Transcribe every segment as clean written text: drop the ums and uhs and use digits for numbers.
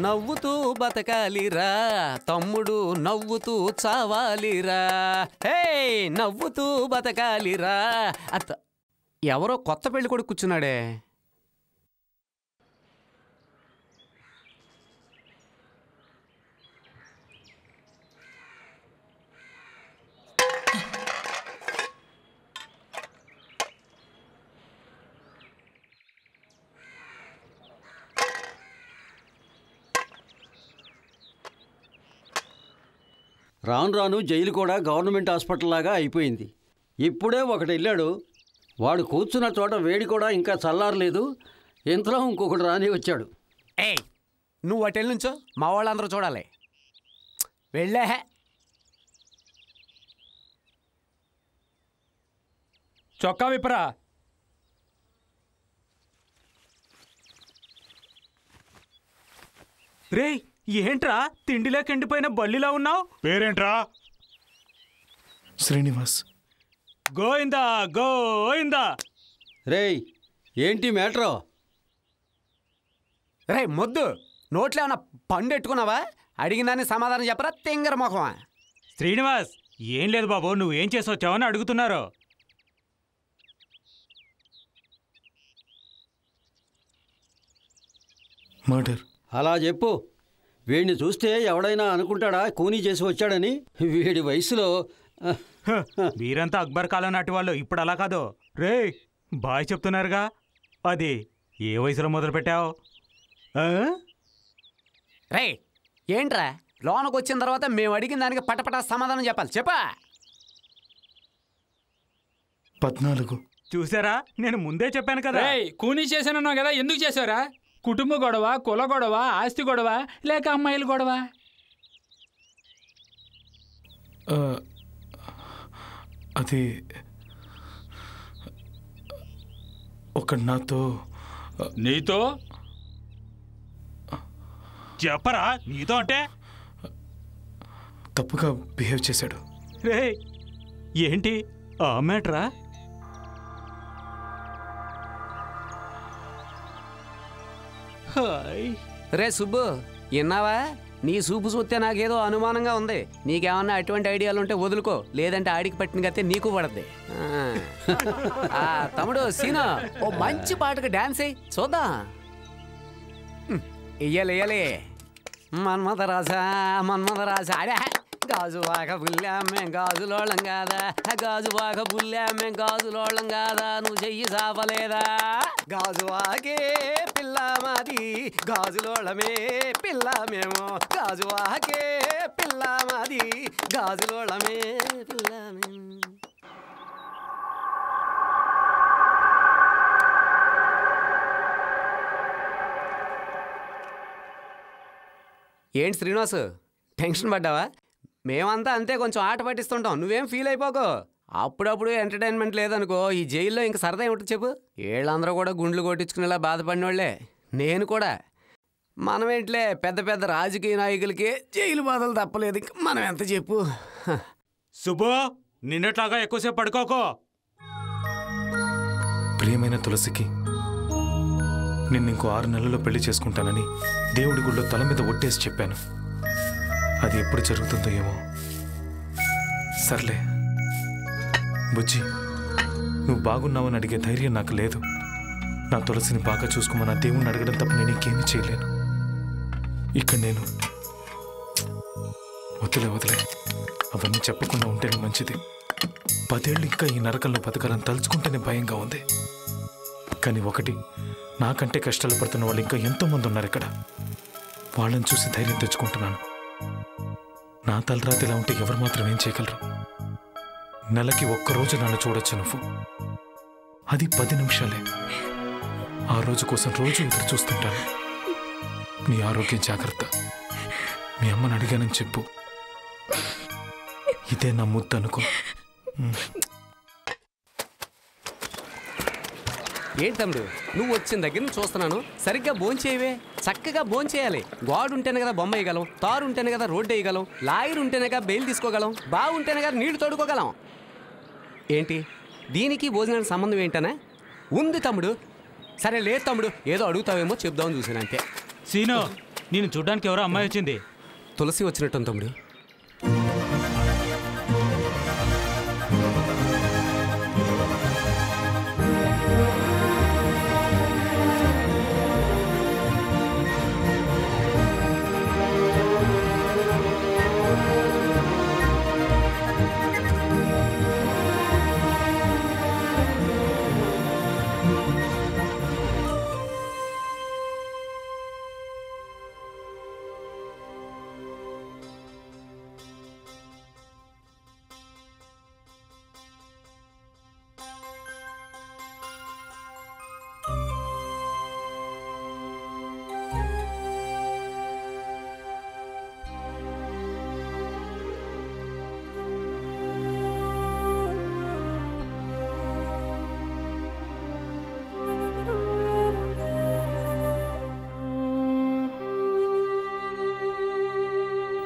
నవ్వుతూ బతకాలిరా తమ్ముడు నవ్వుతూ చావాలిరా హే నవ్వుతూ బతకాలిరా ఎవరో కొత్త పెళ్లి కొడుకు కూర్చున్నాడే. రాను రాను జైలు కూడా గవర్నమెంట్ హాస్పిటల్ లాగా అయిపోయింది. ఇప్పుడే ఒకటి వెళ్ళాడు, వాడు కూర్చున్న చోట వేడి కూడా ఇంకా చల్లారలేదు. ఇంతలో ఇంకొకటి రాని వచ్చాడు. ఏయ్ నువ్వు అటెల్ నుంచో మా వాళ్ళందరూ చూడాలి. వెళ్ళే చొక్కా విప్పరా. రే ఏంట్రా తిండిలో ఎండిపోయిన బల్లిలా ఉన్నావు? పేరేంట్రా? శ్రీనివాస్. గోయిందా గోయిందా. రేయ్ ఏంటి మ్యాటరో? రే మొద్దు నోట్లో ఏమన్నా పండు ఎట్టుకున్నావా? అడిగిందాన్ని సమాధానం చెప్పరా తింగర మొఖమా? శ్రీనివాస్ ఏం లేదు బాబు, నువ్వేం చేసి వచ్చావని అడుగుతున్నారు. మర్డర్. అలా చెప్పు. వీడిని చూస్తే ఎవడైనా అనుకుంటాడా కూనీ చేసి వచ్చాడని? వీడి వయసులో వీరంతా అక్బర్ కాలం నాటి వాళ్ళు, ఇప్పుడు అలా కాదు. రే బాయ్ చెప్తున్నారుగా, అది ఏ వయసులో మొదలు పెట్టావు? రే ఏంట్రా లోనకు వచ్చిన తర్వాత మేము అడిగిన దానికి పటపటా సమాధానం చెప్పాలి. చెప్పా. 14. చూసారా, నేను ముందే చెప్పాను కదా. కూనీ చేశానన్నావు కదా, ఎందుకు చేశారా? కుటుంబ గొడవ, కుల గొడవ, ఆస్తి గొడవ, లేక అమ్మాయిల గొడవ? అది ఒకడు నాతో. నీతో చెప్పరా. నీతో అంటే తప్పుగా బిహేవ్ చేశాడు. రే ఏంటి ఆ మ్యాటరా? రే సుబ్బు విన్నావా? నీ సూపు చూస్తే నాకేదో అనుమానంగా ఉంది. నీకేమన్నా అటువంటి ఐడియాలు ఉంటే వదులుకో, లేదంటే ఆడికి పట్టిన గతే నీకు పడద్ది. తమ్ముడు సీనా ఓ మంచి పాటకు డాన్స్ అయ్యి చూద్దాం. ఇయ్యాలి మన్మథ రాజా అడే గాజు వాక బుల్లామే గాజులోళం కాదా, గాజు వాక బుల్లామే గాజులోళం కాదా, నువ్వు చెయ్యి సాపలేదా? గాజు వాకే పిల్ల మాది గాజులోళమే పిల్ల మేము, గాజు వాకే పిల్ల మాది గాజులోళమే పిల్ల మేము. ఏంటి శ్రీనివాసు టెన్షన్ పడ్డావా? మేమంతా అంతే, కొంచెం ఆట పట్టిస్తుంటాం, నువ్వేం ఫీల్ అయిపోకో. అప్పుడప్పుడు ఎంటర్టైన్మెంట్ లేదనుకో ఈ జైల్లో ఇంక సరదా ఏమిటో చెప్పు. వీళ్ళందరూ కూడా గుండ్లు కొట్టించుకునేలా బాధపడిన వాళ్ళే, నేను కూడా. మనమేంట్లే పెద్ద పెద్ద రాజకీయ నాయకులకి జైలు బాధలు తప్పలేదు, ఇంక మనం ఎంత చెప్పు. సుబ్బు నిన్నట్లాగా ఎక్కువసేపు పడుకోకో. ప్రియమైన తులసికి నిన్ను ఇంకో 6 నెలల్లో పెళ్లి చేసుకుంటానని దేవుడి గుళ్ళో తల మీద ఒట్టేసి చెప్పాను. అది ఎప్పుడు జరుగుతుందో ఏమో. సర్లే బుజ్జి, నువ్వు బాగున్నావని అడిగే ధైర్యం నాకు లేదు. నా తులసిని బాగా చూసుకోమని దేవుణ్ణి అడగడం తప్ప నేను ఇంకేమీ చేయలేను. ఇక్కడ నేను వదిలే అవన్నీ చెప్పకుండా ఉంటేనే మంచిది. 10 ఏళ్ళు ఇంకా ఈ నరకంలో బతకాలని తలుచుకుంటేనే భయంగా ఉంది. కానీ ఒకటి, నాకంటే కష్టాలు పడుతున్న వాళ్ళు ఇంకా ఎంతోమంది ఉన్నారు ఇక్కడ. వాళ్ళని చూసి ధైర్యం తెచ్చుకుంటున్నాను. నా తలరాత ఇలా ఉంటే ఎవరు మాత్రం ఏం చేయగలరు? నెలకి ఒక్కరోజు నన్ను చూడొచ్చు నువ్వు, అది 10 నిమిషాలే. ఆ రోజు కోసం రోజు ఎదురు చూస్తుంటాను. నీ ఆరోగ్యం జాగ్రత్త. మీ అమ్మని అడిగానని చెప్పు. ఇదే నా ముద్దు అనుకో. ఏంటి తమ్ముడు నువ్వు వచ్చిన దగ్గర నుంచి చూస్తున్నాను, సరిగ్గా భోంచేయవే. చక్కగా భోంచేయాలి. గోడు ఉంటేనే కదా బొమ్మ వేయగలం, తారు ఉంటేనే కదా రోడ్డు వేయగలం, లాయర్ ఉంటేనే కదా బెయిల్ తీసుకోగలం, బాగుంటేనే కదా నీళ్లు తోడుకోగలం. ఏంటి దీనికి భోజనానికి సంబంధం ఏంటనే ఉంది తమ్ముడు? సరే లేదు తమ్ముడు, ఏదో అడుగుతావేమో చెప్దామని చూసాను అంతే. సీను నేను చూడ్డానికి ఎవరో అమ్మాయి వచ్చింది. తులసి వచ్చినట్టు తమ్ముడు.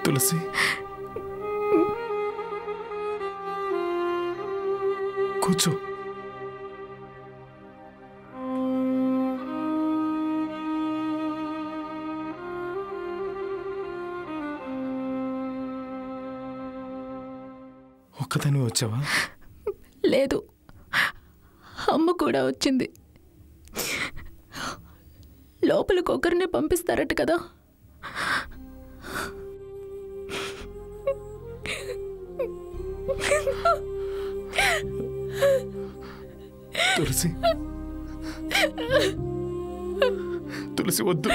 తులసి, కూర్చో. ఒక్కదానివే వచ్చావా? లేదు, అమ్మ కూడా వచ్చింది. లోపలికి ఒకరినే పంపిస్తారట కదా. తులసి, తులసి వద్దు,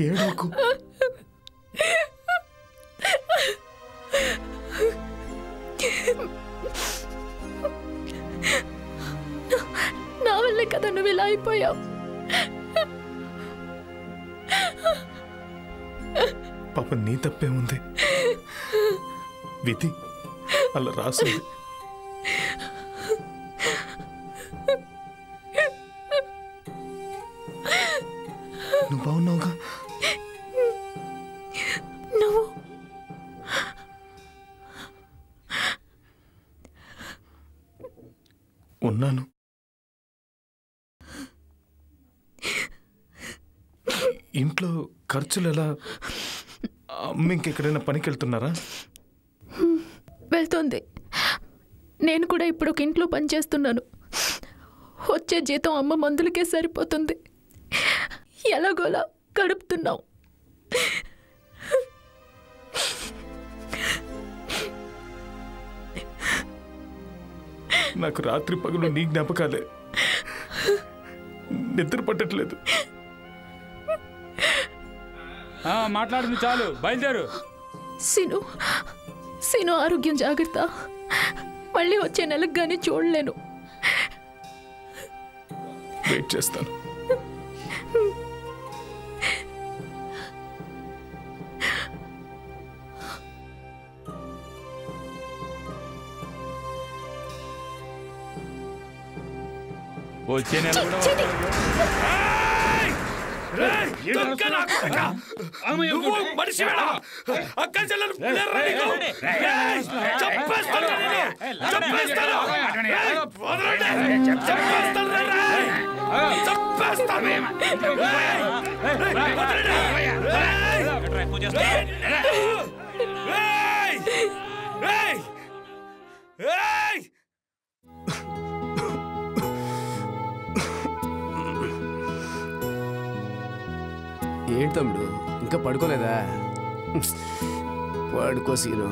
ఏడోకు. నా వల్లే కదా నువ్వు ఇలా అయిపోయావు. పాప నీ తప్పే ఉంది, విధి అలా రాసింది. నువ్వు బాగున్నావుగా? నువ్వు ఉన్నాను. ఇంట్లో ఖర్చులు ఎలా? అమ్మ ఇంకెక్కడైనా పనికి వెళ్తున్నారా? వెళ్తుంది. నేను కూడా ఇప్పుడు ఒక ఇంట్లో పనిచేస్తున్నాను. వచ్చే జీతం అమ్మ మందులకే సరిపోతుంది. ఎలాగోలా గడుపుతున్నాం. నాకు రాత్రి పగలు నీ జ్ఞాపకాలే, నిద్ర పట్టట్లేదు. మాట్లాడింది చాలు, బయలుదేరు. సీను ఆరోగ్యం జాగ్రత్త. మళ్ళీ వచ్చే నెలకు కానీ చూడలేను. వెయిట్ చేస్తాను. వచ్చే నెల కూడా ఏంటి తమ్ముడు, ఇంకా పడుకోలేదా? పడుకో సీను.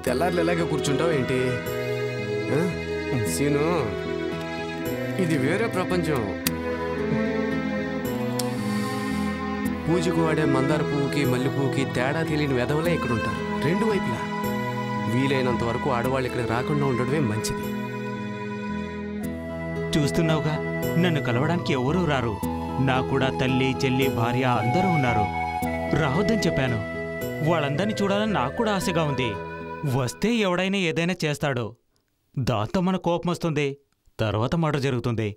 తెల్లారులు ఎలాగే కూర్చుంటావు ఏంటి? సీను, ఇది వేరే ప్రపంచం. పూజకు వాడే మందార పువ్వుకి మల్లె పువ్వుకి తేడా తెలియని వెధవలే ఇక్కడ ఉంటారు, రెండు వైపులా. వీలైనంత వరకు ఆడవాళ్ళు ఇక్కడికి రాకుండా ఉండడమే మంచిది. చూస్తున్నావుగా, నన్ను కలవడానికి ఎవరూ రారు. నా కూడా తల్లి, చెల్లి, భార్య అందరూ ఉన్నారు. రావద్దని చెప్పాను. వాళ్ళందరినీ చూడాలని నాకు కూడా ఆశగా ఉంది. వస్తే ఎవడైనా ఏదైనా చేస్తాడు. దాంతో మన కోపం వస్తుంది, తర్వాత మర్డర్ జరుగుతుంది.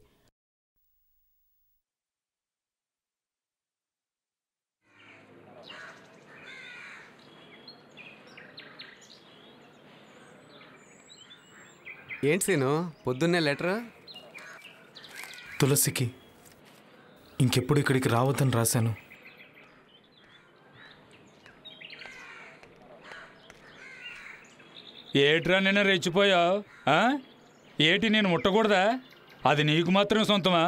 ఏంటి సీను, పొద్దున్నే లెటర్? తులసికి ఇంకెప్పుడు ఇక్కడికి రావద్దని రాశాను. ఏట్రా నిన్న రెచ్చిపోయావు? ఏటి నేను ముట్టకూడదా? అది నీకు మాత్రం సొంతమా?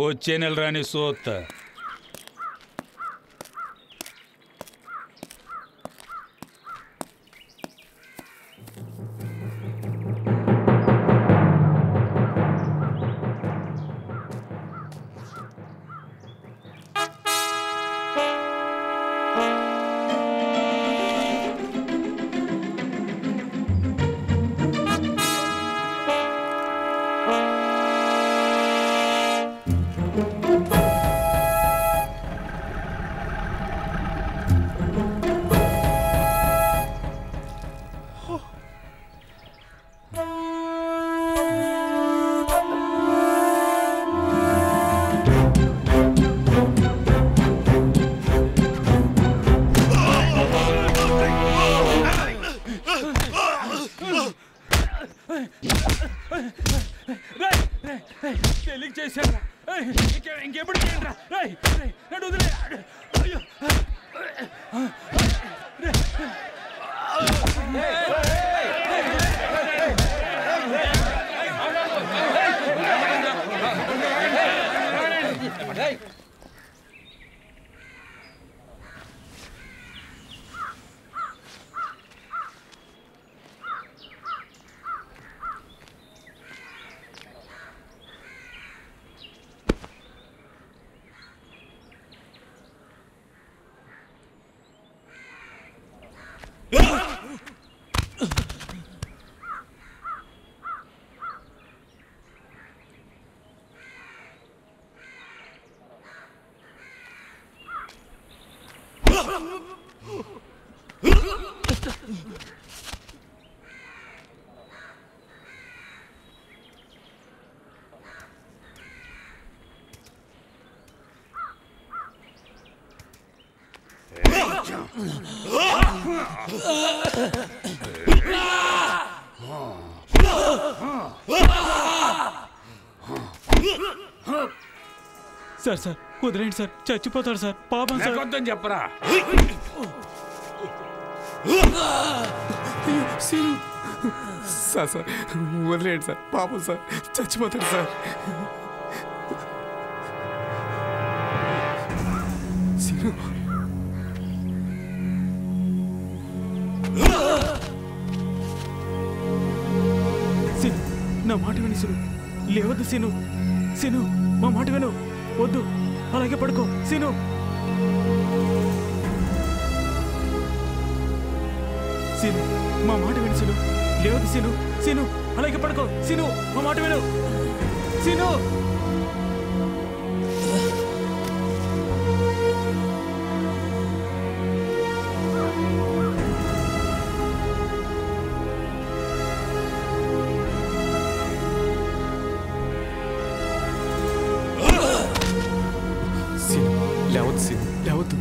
వచ్చే నెల రాని సోత్త. తెలియక చేశారా? ఇంకెప్పుడు చేయండిరా. సార్ సార్ వదిలేండి సార్, చచ్చిపోతాడు సార్, పాపం సార్. వద్దని చెప్పరా. సార్ సార్ వదిలేండి సార్, పాపం సార్, చచ్చిపోతాడు సార్. నా మాట విను సీను, లేవద్దు సీను. సీను మా మాట విను, వద్దు, అలాగే పడుకో సీను. సీను మా మాట విను సీను, లేవద్దు సీను. సీను అలాగే పడుకో సీను, మా మాట విను సీను. లేవద్దు సీను, లేవద్దు.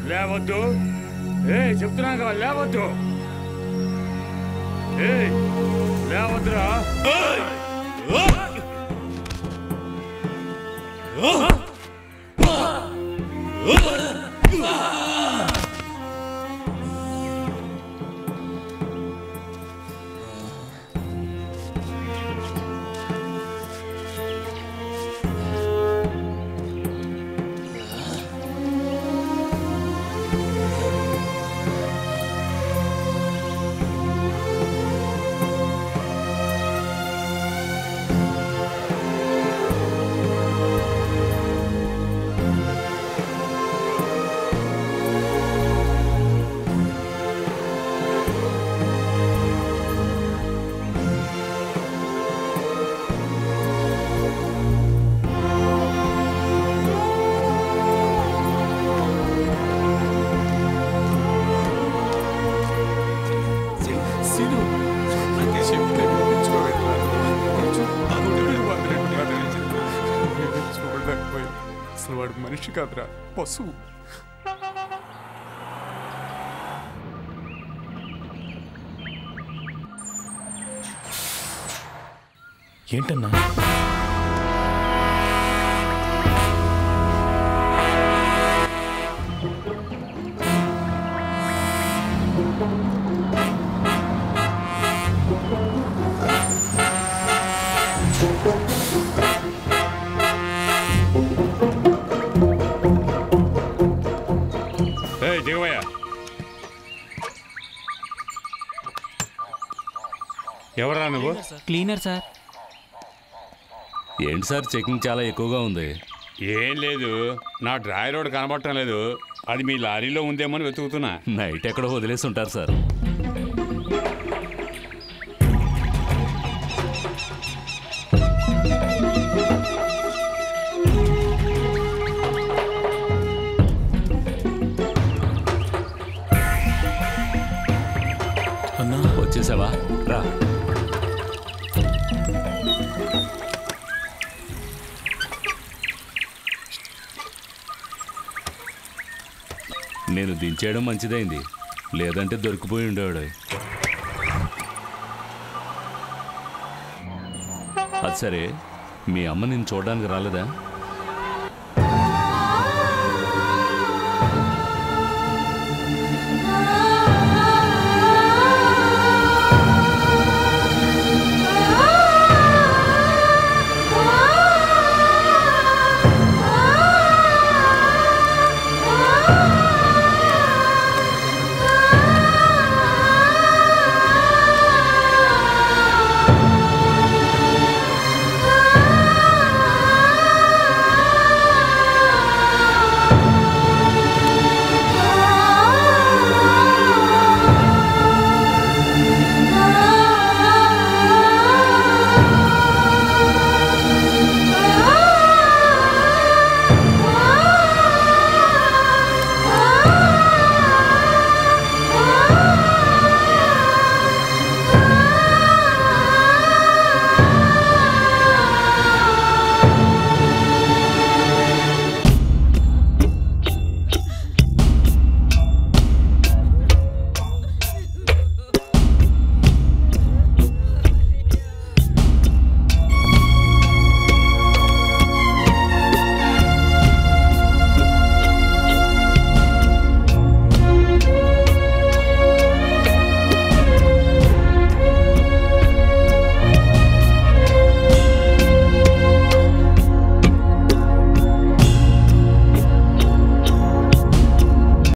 లేవద్దు, చెప్తున్నా కదా, లేవద్దు. లేవద్దురా. అసలు వాడు మనిషి కాదురా, పశువు. ఏంటన్నా దిగవయ్యా. ఎవరా నువ్వు? Cleaner sir. ఏంటి సార్ చెకింగ్ చాలా ఎక్కువగా ఉంది? ఏం లేదు, నా డ్రాయర్ రోడ్ కనబడటం లేదు, అది మీ లారీలో ఉందేమని వెతుకుతున్నా. నైట్ ఎక్కడో వదిలేసి ఉంటారు సార్. వచ్చేసావా? రా. నేను దించేయడం మంచిదైంది, లేదంటే దొరికిపోయి ఉండేవాడు. అది సరే, మీ అమ్మ నిన్ను చూడడానికి రాలేదా?